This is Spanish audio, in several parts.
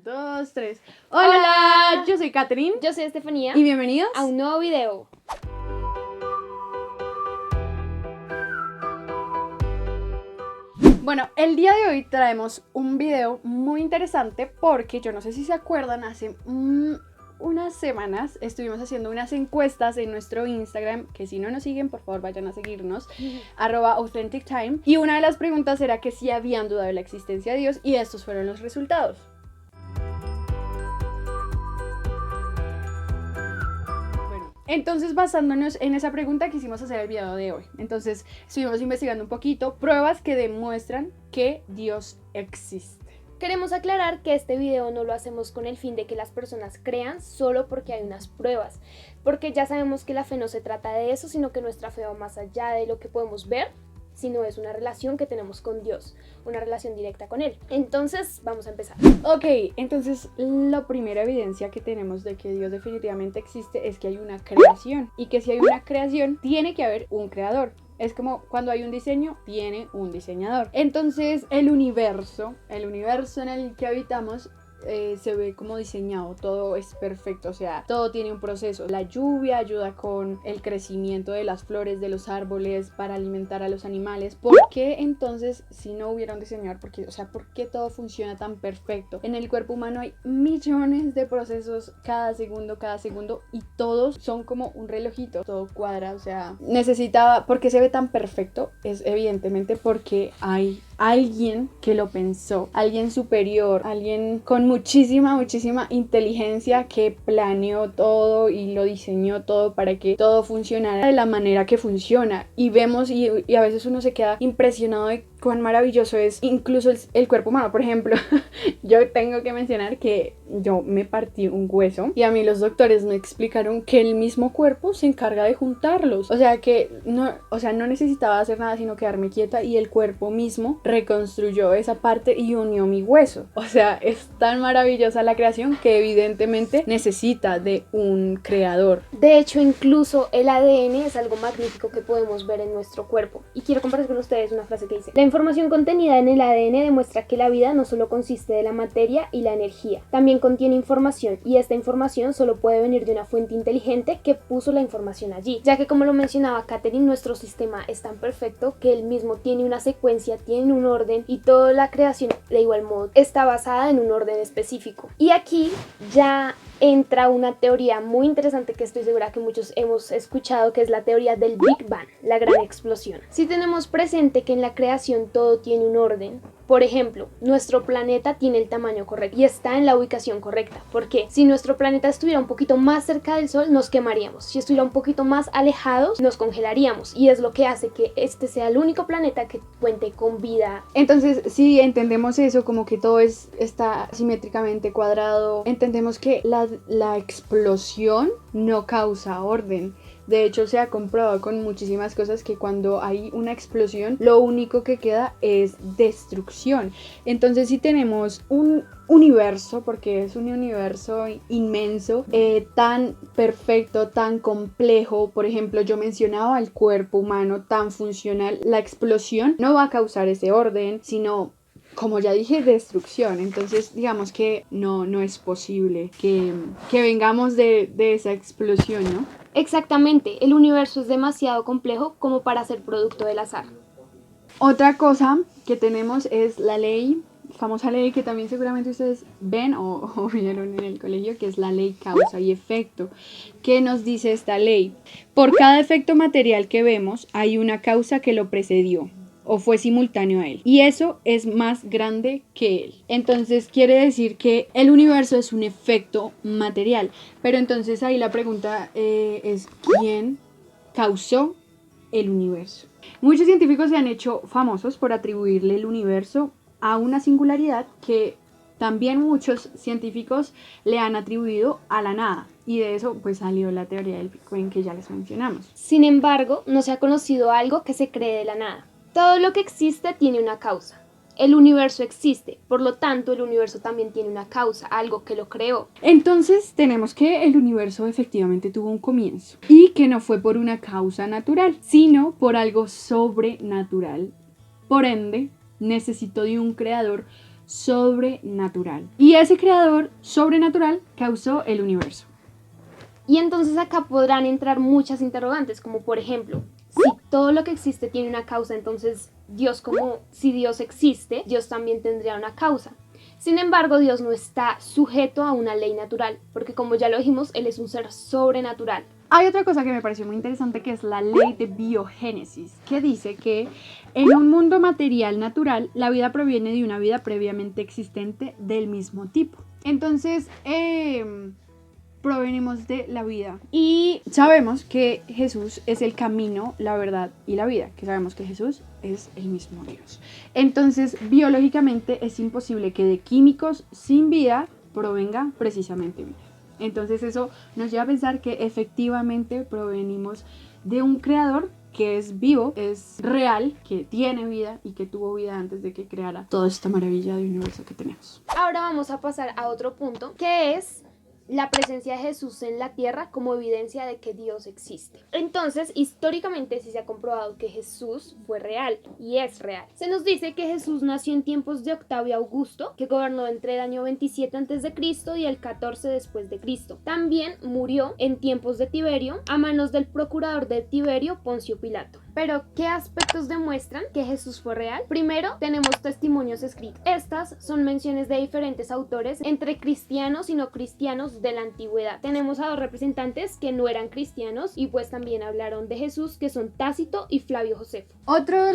2, 3. Hola, yo soy Catherine. Yo soy Estefanía. Y bienvenidos a un nuevo video. Bueno, el día de hoy traemos un video muy interesante porque yo no sé si se acuerdan, hace unas semanas estuvimos haciendo unas encuestas en nuestro Instagram, que si no nos siguen, por favor vayan a seguirnos, @AuthenticTime. Y una de las preguntas era que si habían dudado de la existencia de Dios, y estos fueron los resultados. Entonces, basándonos en esa pregunta, quisimos hacer el video de hoy. Entonces, estuvimos investigando un poquito pruebas que demuestran que Dios existe. Queremos aclarar que este video no lo hacemos con el fin de que las personas crean solo porque hay unas pruebas, porque ya sabemos que la fe no se trata de eso, sino que nuestra fe va más allá de lo que podemos ver, sino es una relación que tenemos con Dios, una relación directa con Él. Entonces, vamos a empezar. Ok, entonces la primera evidencia que tenemos de que Dios definitivamente existe es que hay una creación, y que si hay una creación, tiene que haber un creador. Es como cuando hay un diseño, tiene un diseñador. Entonces, el universo en el que habitamos se ve como diseñado, todo es perfecto, o sea, todo tiene un proceso. La lluvia ayuda con el crecimiento de las flores, de los árboles, para alimentar a los animales. ¿Por qué entonces, si no hubiera un diseñador, por qué todo funciona tan perfecto? En el cuerpo humano hay millones de procesos cada segundo, y todos son como un relojito, todo cuadra, o sea, ¿por qué se ve tan perfecto? Es evidentemente porque hay alguien que lo pensó, alguien superior, alguien con muchísima inteligencia que planeó todo y lo diseñó todo para que todo funcionara de la manera que funciona. Y vemos y a veces uno se queda impresionado de cuán maravilloso es incluso el cuerpo humano. Por ejemplo, yo tengo que mencionar que yo me partí un hueso y a mí los doctores me explicaron que el mismo cuerpo se encarga de juntarlos. O sea que no necesitaba hacer nada sino quedarme quieta y el cuerpo mismo reconstruyó esa parte y unió mi hueso. O sea, es tan maravillosa la creación que evidentemente necesita de un creador. De hecho, incluso el ADN es algo magnífico que podemos ver en nuestro cuerpo. Y quiero compartir con ustedes una frase que dice: la información contenida en el ADN demuestra que la vida no solo consiste de la materia y la energía, también contiene información, y esta información solo puede venir de una fuente inteligente que puso la información allí, ya que, como lo mencionaba Catherine, nuestro sistema es tan perfecto que él mismo tiene una secuencia, tiene un orden, y toda la creación de igual modo está basada en un orden específico. Y aquí ya entra una teoría muy interesante que estoy segura que muchos hemos escuchado, que es la teoría del Big Bang, la gran explosión. Si tenemos presente que en la creación todo tiene un orden, por ejemplo, nuestro planeta tiene el tamaño correcto y está en la ubicación correcta, porque si nuestro planeta estuviera un poquito más cerca del Sol, nos quemaríamos; si estuviera un poquito más alejados, nos congelaríamos, y es lo que hace que este sea el único planeta que cuente con vida. Entonces, si entendemos eso, como que todo está simétricamente cuadrado, entendemos que la explosión no causa orden. De hecho, se ha comprobado con muchísimas cosas que cuando hay una explosión, lo único que queda es destrucción. Entonces, si tenemos un universo, porque es un universo inmenso, tan perfecto, tan complejo, por ejemplo, yo mencionaba el cuerpo humano tan funcional, la explosión no va a causar ese orden, sino, como ya dije, destrucción. Entonces, digamos que no es posible que vengamos de esa explosión, ¿no? Exactamente, el universo es demasiado complejo como para ser producto del azar. Otra cosa que tenemos es la famosa ley que también seguramente ustedes ven o vieron en el colegio, que es la ley causa y efecto. ¿Qué nos dice esta ley? Por cada efecto material que vemos, hay una causa que lo precedió o fue simultáneo a él, y eso es más grande que él. Entonces quiere decir que el universo es un efecto material, pero entonces ahí la pregunta es: ¿quién causó el universo? Muchos científicos se han hecho famosos por atribuirle el universo a una singularidad que también muchos científicos le han atribuido a la nada, y de eso pues salió la teoría del Big Bang que ya les mencionamos. Sin embargo, no se ha conocido algo que se cree de la nada. Todo lo que existe tiene una causa. El universo existe, por lo tanto el universo también tiene una causa, algo que lo creó. Entonces tenemos que el universo efectivamente tuvo un comienzo, y que no fue por una causa natural, sino por algo sobrenatural. Por ende, necesitó de un creador sobrenatural. Y ese creador sobrenatural causó el universo. Y entonces acá podrán entrar muchas interrogantes, como por ejemplo, si todo lo que existe tiene una causa, entonces Dios, como si Dios existe, Dios también tendría una causa. Sin embargo, Dios no está sujeto a una ley natural, porque como ya lo dijimos, Él es un ser sobrenatural. Hay otra cosa que me pareció muy interesante, que es la ley de biogénesis, que dice que en un mundo material natural, la vida proviene de una vida previamente existente del mismo tipo. Entonces, provenimos de la vida. Y sabemos que Jesús es el camino, la verdad y la vida, que sabemos que Jesús es el mismo Dios. Entonces, biológicamente es imposible que de químicos sin vida provenga precisamente vida. Entonces eso nos lleva a pensar que efectivamente provenimos de un creador que es vivo, es real, que tiene vida y que tuvo vida antes de que creara toda esta maravilla de universo que tenemos. Ahora vamos a pasar a otro punto, que es la presencia de Jesús en la tierra como evidencia de que Dios existe. Entonces, históricamente sí se ha comprobado que Jesús fue real y es real. Se nos dice que Jesús nació en tiempos de Octavio Augusto, que gobernó entre el año 27 a.C. y el 14 después de Cristo. También murió en tiempos de Tiberio a manos del procurador de Tiberio, Poncio Pilato. Pero, ¿qué aspectos demuestran que Jesús fue real? Primero, tenemos testimonios escritos. Estas son menciones de diferentes autores entre cristianos y no cristianos de la antigüedad. Tenemos a dos representantes que no eran cristianos y pues también hablaron de Jesús, que son Tácito y Flavio Josefo. Otro de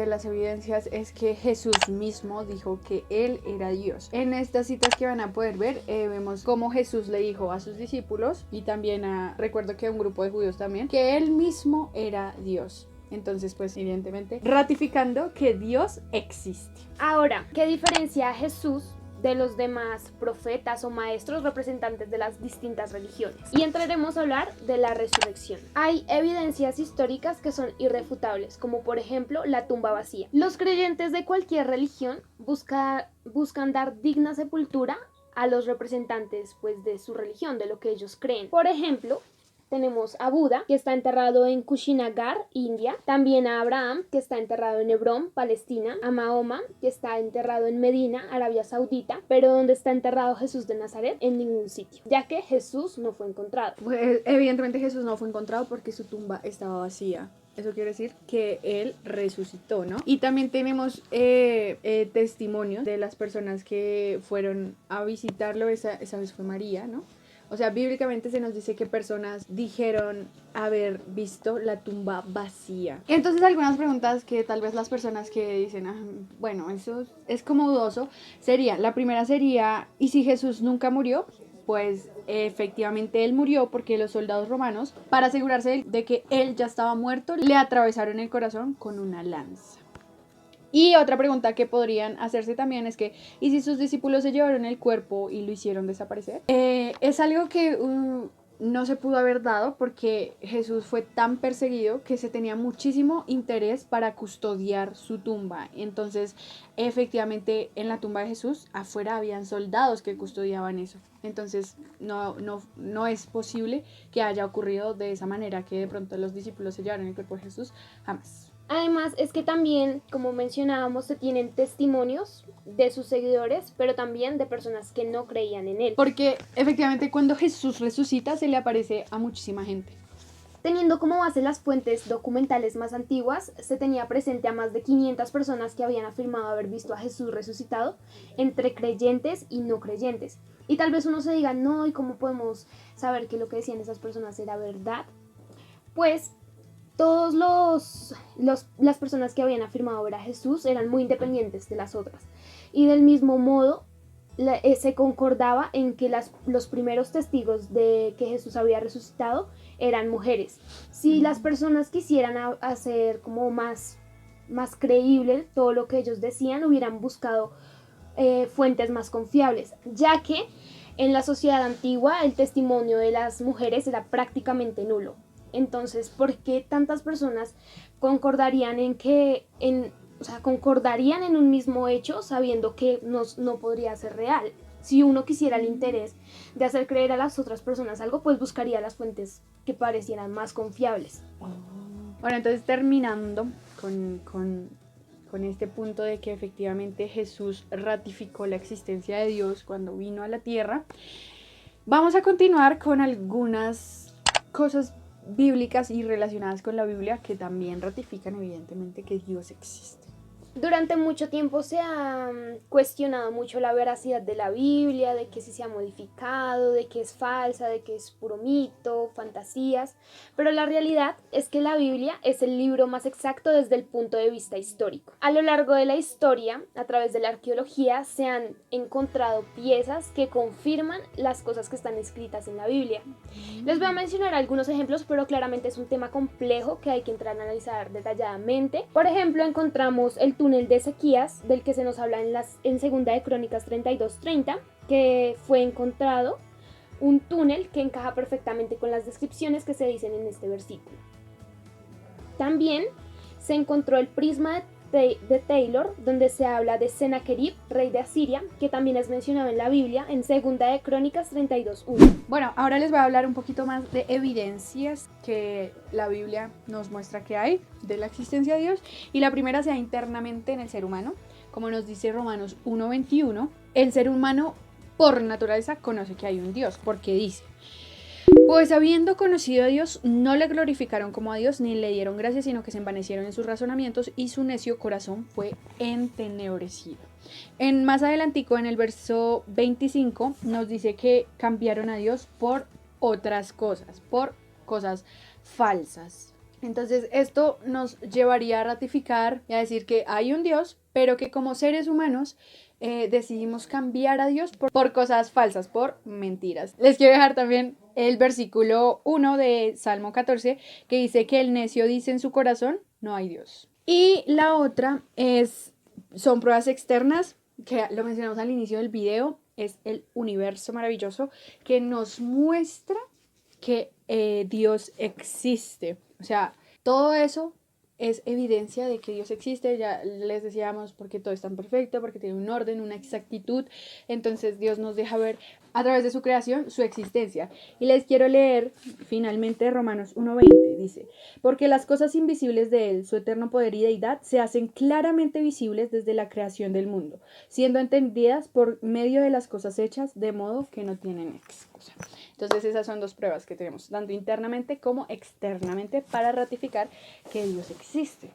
las evidencias es que Jesús mismo dijo que Él era Dios. En estas citas que van a poder ver, vemos cómo Jesús le dijo a sus discípulos y también recuerdo que a un grupo de judíos también, que Él mismo era Dios. Entonces, pues evidentemente, ratificando que Dios existe. Ahora, ¿qué diferencia a Jesús de los demás profetas o maestros representantes de las distintas religiones? Y entraremos a hablar de la resurrección. Hay evidencias históricas que son irrefutables, como por ejemplo la tumba vacía. Los creyentes de cualquier religión buscan dar digna sepultura a los representantes pues de su religión, de lo que ellos creen. Por ejemplo, tenemos a Buda, que está enterrado en Kushinagar, India. También a Abraham, que está enterrado en Hebrón, Palestina. A Mahoma, que está enterrado en Medina, Arabia Saudita. Pero donde está enterrado Jesús de Nazaret, en ningún sitio, ya que Jesús no fue encontrado. Pues, evidentemente Jesús no fue encontrado porque su tumba estaba vacía. Eso quiere decir que Él resucitó, ¿no? Y también tenemos testimonios de las personas que fueron a visitarlo. Esa vez fue María, ¿no? O sea, bíblicamente se nos dice que personas dijeron haber visto la tumba vacía. Entonces, algunas preguntas que tal vez las personas que dicen, bueno, eso es como dudoso, la primera sería, ¿y si Jesús nunca murió? Pues efectivamente él murió porque los soldados romanos, para asegurarse de que él ya estaba muerto, le atravesaron el corazón con una lanza. Y otra pregunta que podrían hacerse también es que, ¿y si sus discípulos se llevaron el cuerpo y lo hicieron desaparecer? Es algo que no se pudo haber dado porque Jesús fue tan perseguido que se tenía muchísimo interés para custodiar su tumba. Entonces, efectivamente, en la tumba de Jesús, afuera habían soldados que custodiaban eso. Entonces, no es posible que haya ocurrido de esa manera, que de pronto los discípulos se llevaron el cuerpo de Jesús, jamás. Además, es que también, como mencionábamos, se tienen testimonios de sus seguidores, pero también de personas que no creían en él. Porque efectivamente cuando Jesús resucita se le aparece a muchísima gente. Teniendo como base las fuentes documentales más antiguas, se tenía presente a más de 500 personas que habían afirmado haber visto a Jesús resucitado, entre creyentes y no creyentes. Y tal vez uno se diga, no, ¿y cómo podemos saber que lo que decían esas personas era verdad? Pues todas las personas que habían afirmado ver a Jesús eran muy independientes de las otras. Y del mismo modo, se concordaba en que los primeros testigos de que Jesús había resucitado eran mujeres. Si las personas quisieran hacer como más creíble todo lo que ellos decían, hubieran buscado fuentes más confiables, ya que en la sociedad antigua el testimonio de las mujeres era prácticamente nulo. Entonces, ¿por qué tantas personas concordarían concordarían en un mismo hecho sabiendo que no podría ser real? Si uno quisiera el interés de hacer creer a las otras personas algo, pues buscaría las fuentes que parecieran más confiables. Bueno, entonces terminando con con este punto de que efectivamente Jesús ratificó la existencia de Dios cuando vino a la tierra, vamos a continuar con algunas cosas bíblicas y relacionadas con la Biblia que también ratifican evidentemente que Dios existe. Durante mucho tiempo se ha cuestionado mucho la veracidad de la Biblia, de que si se ha modificado, de que es falsa, de que es puro mito, fantasías, pero la realidad es que la Biblia es el libro más exacto desde el punto de vista histórico. A lo largo de la historia, a través de la arqueología, se han encontrado piezas que confirman las cosas que están escritas en la Biblia. Les voy a mencionar algunos ejemplos, pero claramente es un tema complejo que hay que entrar a analizar detalladamente. Por ejemplo, encontramos el túnel de Ezequías, del que se nos habla en Segunda de Crónicas 32:30, que fue encontrado un túnel que encaja perfectamente con las descripciones que se dicen en este versículo. También se encontró el prisma de Taylor, donde se habla de Sennacherib, rey de Asiria, que también es mencionado en la Biblia en Segunda de Crónicas 32:1. Bueno, ahora les voy a hablar un poquito más de evidencias que la Biblia nos muestra que hay de la existencia de Dios, y la primera sea internamente en el ser humano. Como nos dice Romanos 1:21, el ser humano por naturaleza conoce que hay un Dios, porque dice: pues habiendo conocido a Dios, no le glorificaron como a Dios, ni le dieron gracias, sino que se envanecieron en sus razonamientos, y su necio corazón fue entenebrecido. Más adelantico, en el verso 25, nos dice que cambiaron a Dios por otras cosas, por cosas falsas. Entonces esto nos llevaría a ratificar y a decir que hay un Dios, pero que como seres humanos decidimos cambiar a Dios por cosas falsas, por mentiras. Les quiero dejar también el versículo 1 de Salmo 14, que dice que el necio dice en su corazón: no hay Dios. Y la otra son pruebas externas, que lo mencionamos al inicio del video, es el universo maravilloso que nos muestra que Dios existe. O sea, todo eso es evidencia de que Dios existe. Ya les decíamos, porque todo es tan perfecto, porque tiene un orden, una exactitud. Entonces Dios nos deja ver a través de su creación su existencia. Y les quiero leer finalmente Romanos 1:20. Dice: porque las cosas invisibles de Él, su eterno poder y deidad, se hacen claramente visibles desde la creación del mundo, siendo entendidas por medio de las cosas hechas, de modo que no tienen excusa. Entonces esas son dos pruebas que tenemos, tanto internamente como externamente, para ratificar que Dios existe.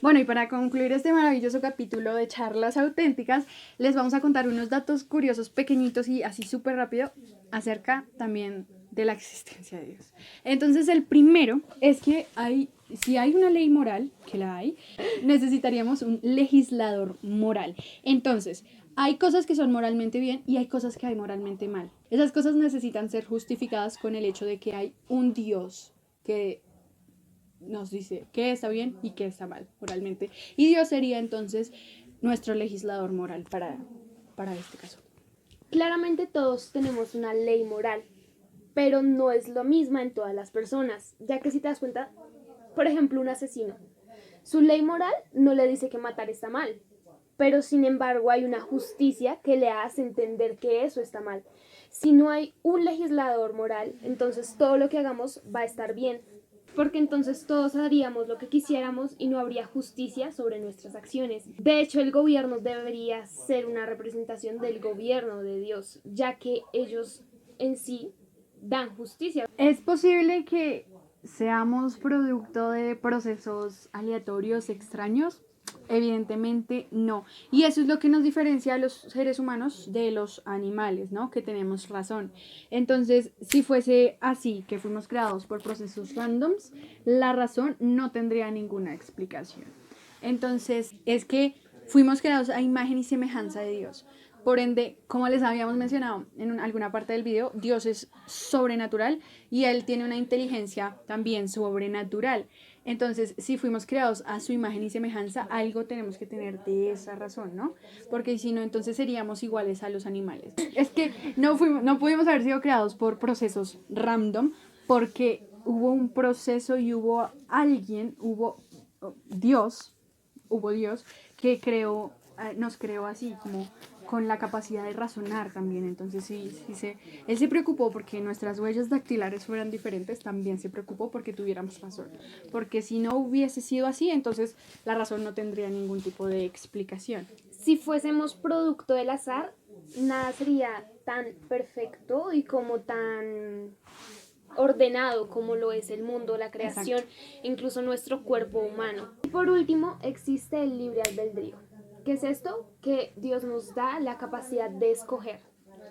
Bueno, y para concluir este maravilloso capítulo de charlas auténticas, les vamos a contar unos datos curiosos, pequeñitos y así súper rápido, acerca también de la existencia de Dios. Entonces el primero es que si hay una ley moral, que la hay, necesitaríamos un legislador moral. Entonces, hay cosas que son moralmente bien y hay cosas que hay moralmente mal. Esas cosas necesitan ser justificadas con el hecho de que hay un Dios que nos dice qué está bien y qué está mal moralmente. Y Dios sería entonces nuestro legislador moral para este caso. Claramente todos tenemos una ley moral, pero no es lo misma en todas las personas, ya que si te das cuenta, por ejemplo, un asesino, su ley moral no le dice que matar está mal, pero sin embargo hay una justicia que le hace entender que eso está mal. Si no hay un legislador moral, entonces todo lo que hagamos va a estar bien, porque entonces todos haríamos lo que quisiéramos y no habría justicia sobre nuestras acciones. De hecho, el gobierno debería ser una representación del gobierno de Dios, ya que ellos en sí dan justicia. Es posible que seamos producto de procesos aleatorios extraños. Evidentemente no. Y eso es lo que nos diferencia a los seres humanos de los animales, ¿no? Que tenemos razón. Entonces, si fuese así, que fuimos creados por procesos randoms, la razón no tendría ninguna explicación. Entonces, es que fuimos creados a imagen y semejanza de Dios. Por ende, como les habíamos mencionado en alguna parte del video, Dios es sobrenatural y Él tiene una inteligencia también sobrenatural. Entonces, si fuimos creados a su imagen y semejanza, algo tenemos que tener de esa razón, ¿no? Porque si no, entonces seríamos iguales a los animales. Es que no pudimos haber sido creados por procesos random, porque hubo un proceso y hubo Dios que nos creó así, como con la capacidad de razonar también. Entonces él se preocupó porque nuestras huellas dactilares fueran diferentes, también se preocupó porque tuviéramos razón. Porque si no hubiese sido así, entonces la razón no tendría ningún tipo de explicación. Si fuésemos producto del azar, nada sería tan perfecto y como tan ordenado como lo es el mundo, la creación, incluso nuestro cuerpo humano. Y por último, existe el libre albedrío. ¿Qué es esto? Que Dios nos da la capacidad de escoger.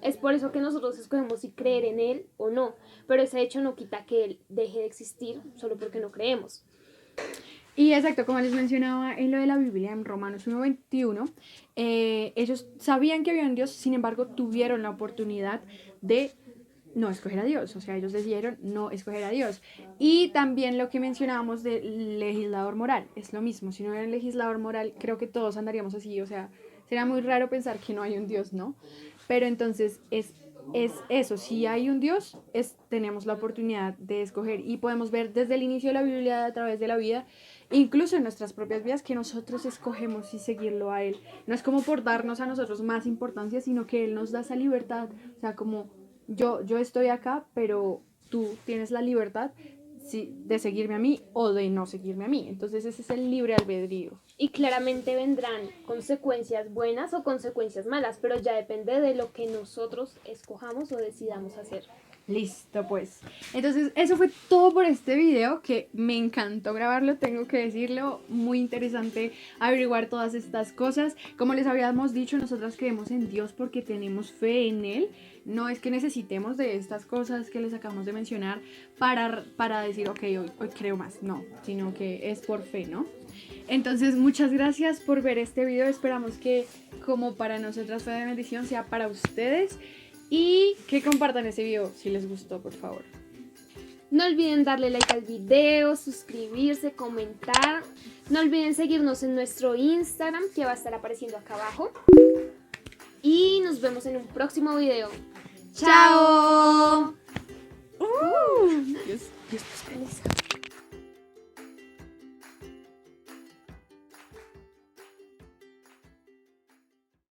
Es por eso que nosotros escogemos si creer en Él o no, pero ese hecho no quita que Él deje de existir solo porque no creemos. Y exacto, como les mencionaba en lo de la Biblia, en Romanos 1:21, ellos sabían que había un Dios, sin embargo tuvieron la oportunidad de no escoger a Dios, o sea, ellos decidieron no escoger a Dios. Y también lo que mencionábamos del legislador moral, es lo mismo, si no hubiera un legislador moral, creo que todos andaríamos así, o sea, será muy raro pensar que no hay un Dios, ¿no? Pero entonces es eso, si hay un Dios, tenemos la oportunidad de escoger y podemos ver desde el inicio de la Biblia, a través de la vida, incluso en nuestras propias vidas, que nosotros escogemos y seguirlo a Él. No es como por darnos a nosotros más importancia, sino que Él nos da esa libertad, o sea, como yo estoy acá, pero tú tienes la libertad de seguirme a mí o de no seguirme a mí. Entonces ese es el libre albedrío. Y claramente vendrán consecuencias buenas o consecuencias malas, pero ya depende de lo que nosotros escojamos o decidamos hacer. Listo, pues. Entonces, eso fue todo por este video, que me encantó grabarlo, tengo que decirlo. Muy interesante averiguar todas estas cosas. Como les habíamos dicho, nosotras creemos en Dios porque tenemos fe en Él. No es que necesitemos de estas cosas que les acabamos de mencionar para decir, ok, hoy creo más. No, sino que es por fe, ¿no? Entonces, muchas gracias por ver este video. Esperamos que, como para nosotras fue de bendición, sea para ustedes. Y que compartan ese video si les gustó, por favor. No olviden darle like al video, suscribirse, comentar. No olviden seguirnos en nuestro Instagram, que va a estar apareciendo acá abajo. Y nos vemos en un próximo video. ¡Chao!